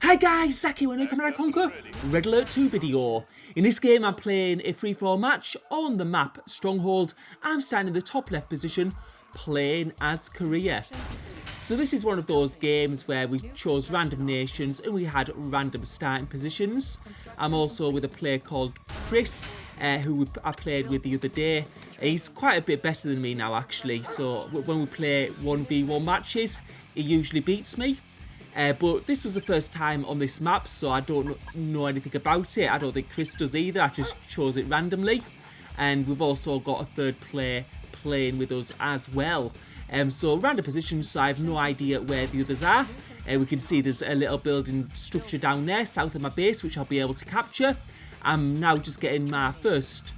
Hi guys, Zaki when I come and conquer Red Alert 2 video. In this game I'm playing a free-for-all match on the map Stronghold. I'm standing in the top left position playing as Korea. So this is one of those games where we chose random nations and we had random starting positions. I'm also with a player called Chris, who I played with the other day. He's quite a bit better than me now actually, so when we play 1v1 matches, he usually beats me. But this was the first time on this map, so I don't know anything about it. I don't think Chris does either, I just chose it randomly. And we've also got a third player playing with us as well. So random positions, so I have no idea where the others are. We can see there's a little building structure down there, south of my base, which I'll be able to capture. I'm now just getting my first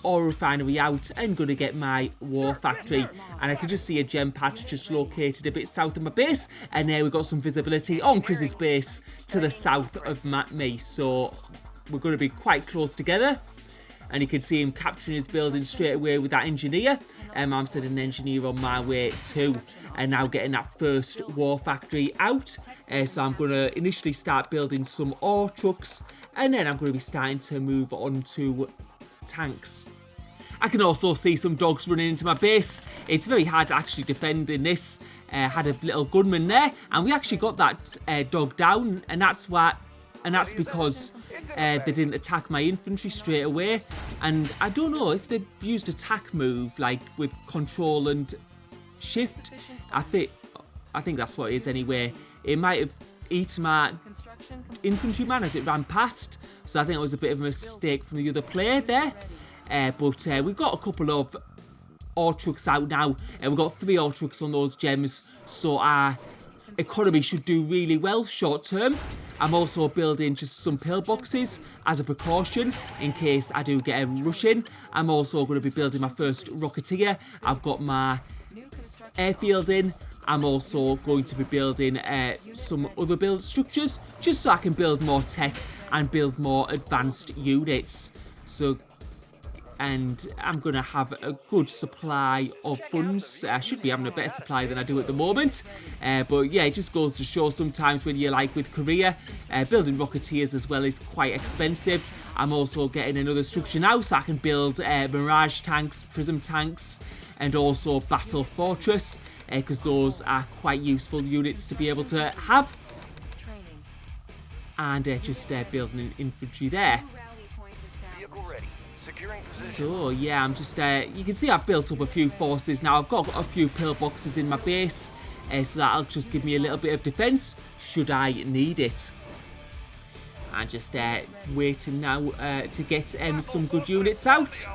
ore refinery out and going to get my war factory, and I can just see a gem patch just located a bit south of my base, and there we've got some visibility on Chris's base to the south of me, so we're going to be quite close together. And you can see him capturing his building straight away with that engineer. I'm sending an engineer on my way too, and now getting that first war factory out. So I'm going to initially start building some ore trucks, and then I'm going to be starting to move on to tanks. I can also see some dogs running into my base. It's very hard to actually defend in this. Had a little gunman there, and we actually got that dog down, and that's because they didn't attack my infantry straight away. And I don't know if they used attack move like with control and shift. I think that's what it is anyway. It might have eaten my infantryman as it ran past, so I think it was a bit of a mistake from the other player there. But we've got a couple of ore trucks out now, and we've got 3 ore trucks on those gems, so our economy should do really well short term. I'm also building just some pillboxes as a precaution in case I do get a rush in. I'm also going to be building my first rocketeer. I've got my airfield in. I'm also going to be building some other build structures just so I can build more tech and build more advanced units. And I'm going to have a good supply of funds. I should be having a better supply than I do at the moment. But yeah, it just goes to show sometimes when you're like with Korea, building rocketeers as well is quite expensive. I'm also getting another structure now so I can build Mirage tanks, Prism tanks, and also Battle Fortress, because those are quite useful units to be able to have. And just building an infantry there. So yeah, I'm just, you can see I've built up a few forces now. I've got a few pillboxes in my base, so that'll just give me a little bit of defence should I need it. I'm just waiting now to get some good units out.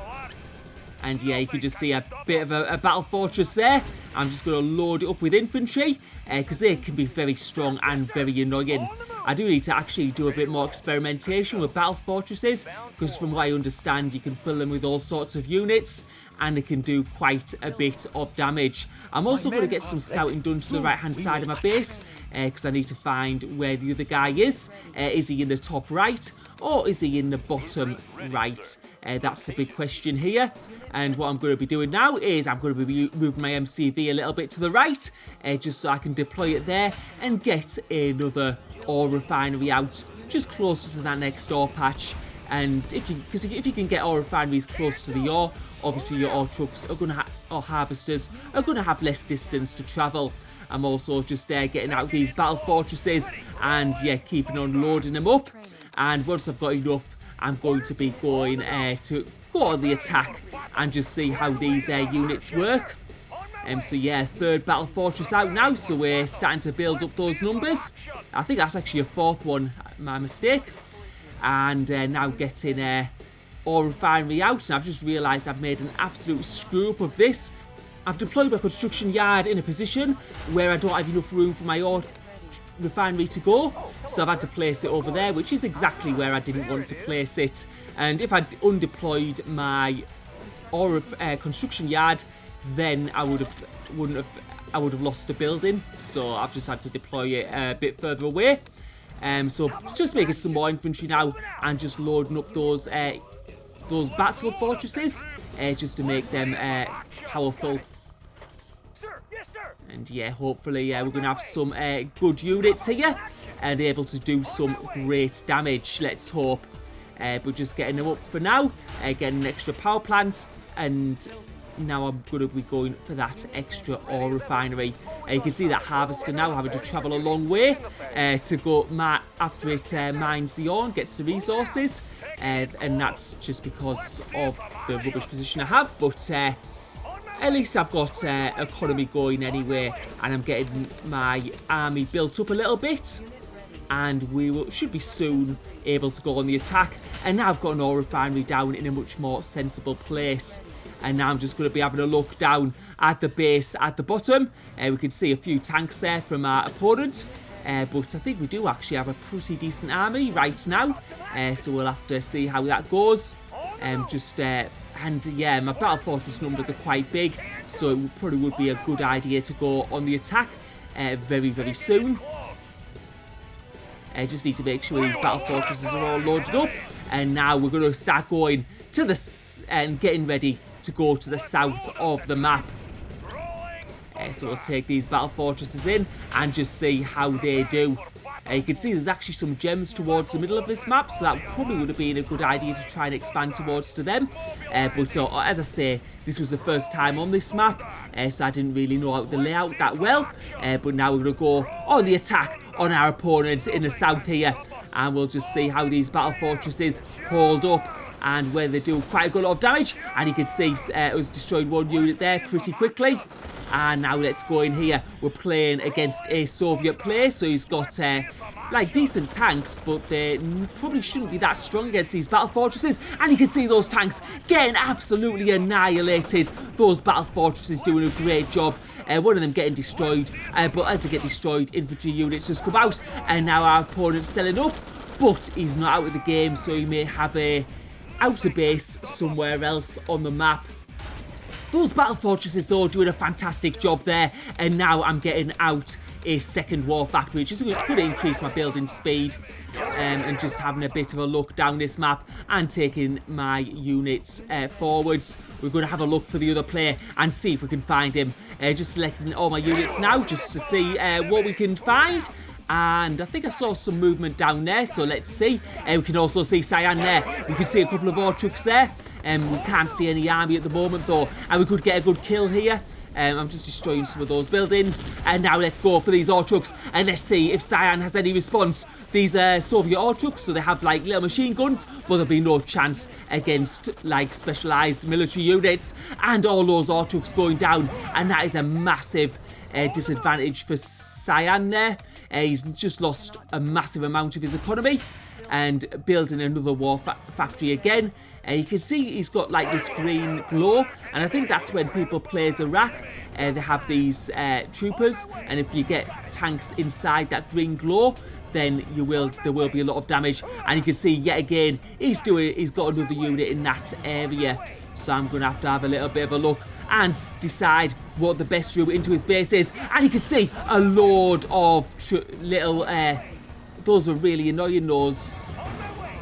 And yeah, you can just see a bit of a battle fortress there. I'm just going to load it up with infantry, because they can be very strong and very annoying. I do need to actually do a bit more experimentation with battle fortresses, because from what I understand you can fill them with all sorts of units and they can do quite a bit of damage. I'm also going to get some scouting done to the right hand side of my base, because I need to find where the other guy is. Is he in the top right or is he in the bottom right? That's a big question here. And what I'm going to be doing now is I'm going to be moving my MCV a little bit to the right, just so I can deploy it there and get another ore refinery out just closer to that next ore patch. And if you can get ore refineries close to the ore, obviously your ore trucks are going to or harvesters are going to have less distance to travel. I'm also just getting out these battle fortresses and yeah, keeping on loading them up. And once I've got enough, I'm going to be going to go on the attack and just see how these units work. So yeah, 3rd battle fortress out now, so we're starting to build up those numbers. I think that's actually a 4th one, my mistake. And now getting ore refinery out, and I've just realised I've made an absolute screw up of this. I've deployed my construction yard in a position where I don't have enough room for my ore refinery to go, so I've had to place it over there, which is exactly where I didn't want to place it. And if I'd undeployed my ore construction yard, then I would have lost the building. So I've just had to deploy it a bit further away. So just making some more infantry now and just loading up those battle fortresses just to make them powerful. And yeah, hopefully we're going to have some good units here and able to do some great damage, let's hope. But just getting them up for now, getting an extra power plant, and now I'm going to be going for that extra ore refinery. You can see that harvester now having to travel a long way to go after it mines the ore and gets the resources. And that's just because of the rubbish position I have. But at least I've got economy going anyway, and I'm getting my army built up a little bit. And we should be soon able to go on the attack. And now I've got an ore refinery down in a much more sensible place. And now I'm just going to be having a look down at the base at the bottom. We can see a few tanks there from our opponent. But I think we do actually have a pretty decent army right now. So we'll have to see how that goes. And yeah, my battle fortress numbers are quite big. So it probably would be a good idea to go on the attack very, very soon. I just need to make sure these battle fortresses are all loaded up. And now we're going to start going to and getting ready to go to the south of the map. So we'll take these battle fortresses in and just see how they do. You can see there's actually some gems towards the middle of this map, so that probably would have been a good idea to try and expand towards to them. But as I say, this was the first time on this map, so I didn't really know the layout that well. But now we're going to go on the attack on our opponents in the south here, and we'll just see how these battle fortresses hold up and where they do quite a good lot of damage. And you can see us destroyed one unit there pretty quickly. And now let's go in here. We're playing against a Soviet player, so he's got like decent tanks, but they probably shouldn't be that strong against these battle fortresses. And you can see those tanks getting absolutely annihilated. Those battle fortresses doing a great job. One of them getting destroyed, but as they get destroyed, infantry units just come out, and now our opponent's selling up, but he's not out of the game, so he may have a outer base somewhere else on the map. Those battle fortresses though doing a fantastic job there, and now I'm getting out a second war factory, which is going to increase my building speed, and just having a bit of a look down this map and taking my units forwards. We're going to have a look for the other player and see if we can find him. Just selecting all my units now just to see what we can find. And I think I saw some movement down there, so let's see. We can also see cyan there. We can see a couple of ore trucks there. We can't see any army at the moment though, and we could get a good kill here. I'm just destroying some of those buildings, and now let's go for these ore trucks, and let's see if cyan has any response. These Soviet ore trucks, so they have like little machine guns, but there'll be no chance against like specialized military units. And all those ore trucks going down, and that is a massive disadvantage for cyan there. He's just lost a massive amount of his economy, and building another war factory again. You can see he's got like this green glow, and I think that's when people play as Iraq. They have these troopers, and if you get tanks inside that green glow, then there will be a lot of damage. And you can see yet again he's got another unit in that area. So I'm going to have a little bit of a look and decide what the best route into his base is. And you can see a load of little those are really annoying, those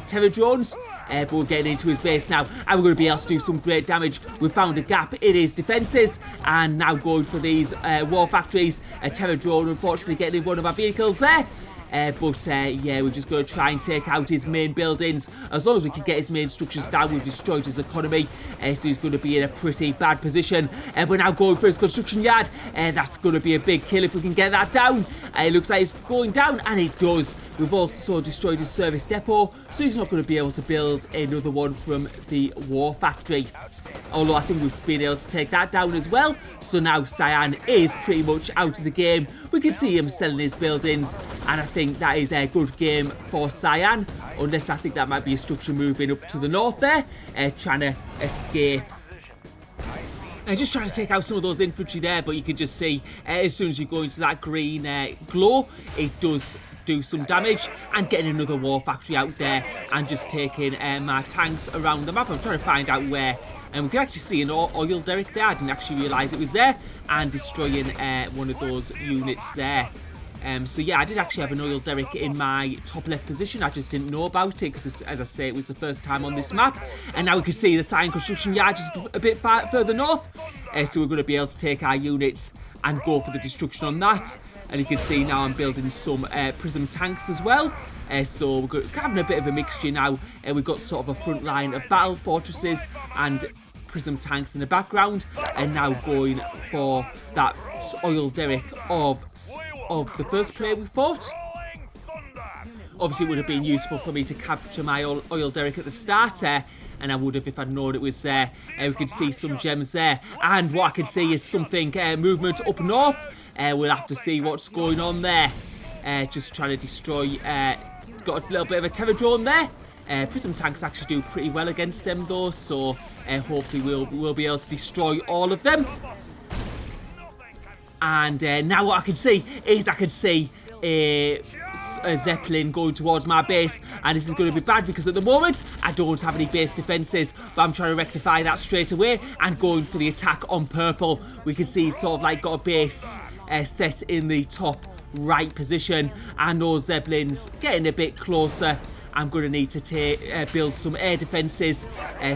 terror drones. But we're getting into his base now, and we're going to be able to do some great damage. We found a gap in his defences, and now going for these war factories. A terror drone unfortunately getting in one of our vehicles there. But yeah, we're just going to try and take out his main buildings. As long as we can get his main structures down, we've destroyed his economy. So he's going to be in a pretty bad position. We're now going for his construction yard. That's going to be a big kill if we can get that down. It looks like it's going down, and it does. We've also destroyed his service depot, so he's not going to be able to build another one from the war factory. Although I think we've been able to take that down as well. So now cyan is pretty much out of the game. We can see him selling his buildings, and I think that is a good game for cyan. Unless I think that might be a structure moving up to the north there, trying to escape. And just trying to take out some of those infantry there, but you can just see as soon as you go into that green glow, it does do some damage. And getting another war factory out there and just taking my tanks around the map. I'm trying to find out where. And we can actually see an oil derrick there. I didn't actually realise it was there. And destroying one of those units there. So yeah, I did actually have an oil derrick in my top left position. I just didn't know about it because, as I say, it was the first time on this map. And now we can see the cyan construction yard just a bit further north. So we're going to be able to take our units and go for the destruction on that. And you can see now I'm building some prism tanks as well. So we're having a bit of a mixture now. We've got sort of a front line of battle fortresses and prism tanks in the background, and now going for that oil derrick of the first player we fought. Obviously, it would have been useful for me to capture my oil derrick at the start, and I would have if I'd known it was there. We can see some gems there, and what I can see is something movement up north. We'll have to see what's going on there. Just trying to destroy. Got a little bit of a terror drone there. Prism tanks actually do pretty well against them though, so hopefully we'll be able to destroy all of them. And now what I can see is a Zeppelin going towards my base, and this is going to be bad because at the moment I don't have any base defences, but I'm trying to rectify that straight away and going for the attack on purple. We can see sort of like got a base set in the top right position, and those Zeppelins getting a bit closer. I'm going to need to build some air defences,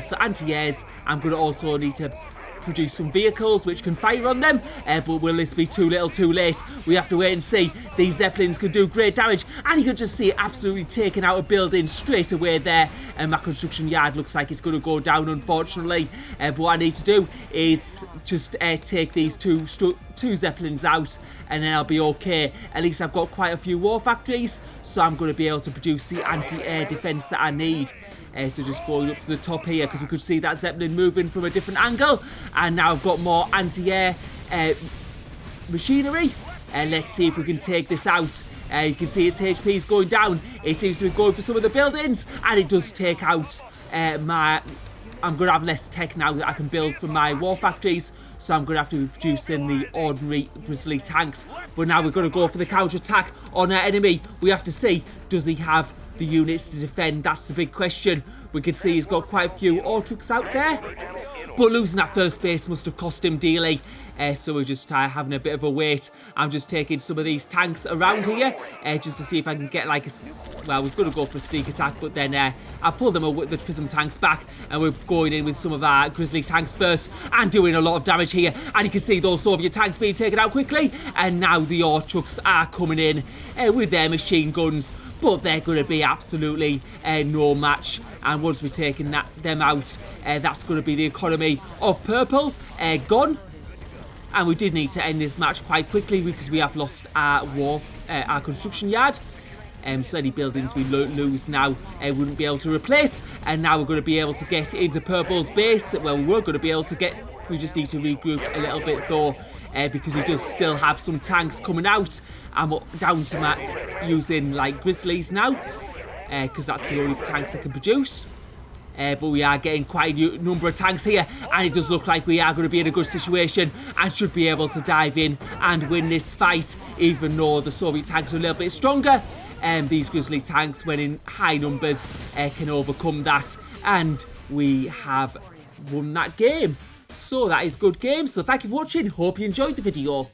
so anti-airs. I'm going to also need to produce some vehicles which can fire on them, but will this be too little too late? We have to wait and see. These Zeppelins can do great damage, and you can just see it absolutely taking out a building straight away there, and my construction yard looks like it's going to go down, unfortunately. But what I need to do is just take these two Zeppelins out, and then I'll be okay. At least I've got quite a few war factories, so I'm going to be able to produce the anti-air defence that I need. So just going up to the top here, because we could see that Zeppelin moving from a different angle, and now I've got more anti-air machinery. Let's see if we can take this out. You can see its HP is going down. It seems to be going for some of the buildings, and it does take out I'm going to have less tech now that I can build from my war factories, so I'm going to have to be producing the ordinary grizzly tanks. But now we're going to go for the counter-attack on our enemy. We have to see, does he have the units to defend? That's the big question. We can see he's got quite a few Autrux out there, but losing that first base must have cost him dearly. So we're just having a bit of a wait. I'm just taking some of these tanks around here just to see if I can get like a... Well, I was going to go for a sneak attack, but then I pulled them with the prism tanks back, and we're going in with some of our grizzly tanks first and doing a lot of damage here. And you can see those Soviet tanks being taken out quickly, and now the Autrux are coming in with their machine guns, but they're going to be absolutely no match. And once we've taken them out, that's going to be the economy of purple gone. And we did need to end this match quite quickly because we have lost our construction yard. So any buildings we lose now wouldn't be able to replace. And now we're going to be able to get into purple's base. Well, we were going to be able to get... We just need to regroup a little bit though, because he does still have some tanks coming out. I'm down to using like grizzlies now, because that's the only tanks I can produce. But we are getting quite a number of tanks here, and it does look like we are going to be in a good situation and should be able to dive in and win this fight, even though the Soviet tanks are a little bit stronger. These grizzly tanks, when in high numbers, can overcome that, and we have won that game. So that is good game. So thank you for watching. Hope you enjoyed the video.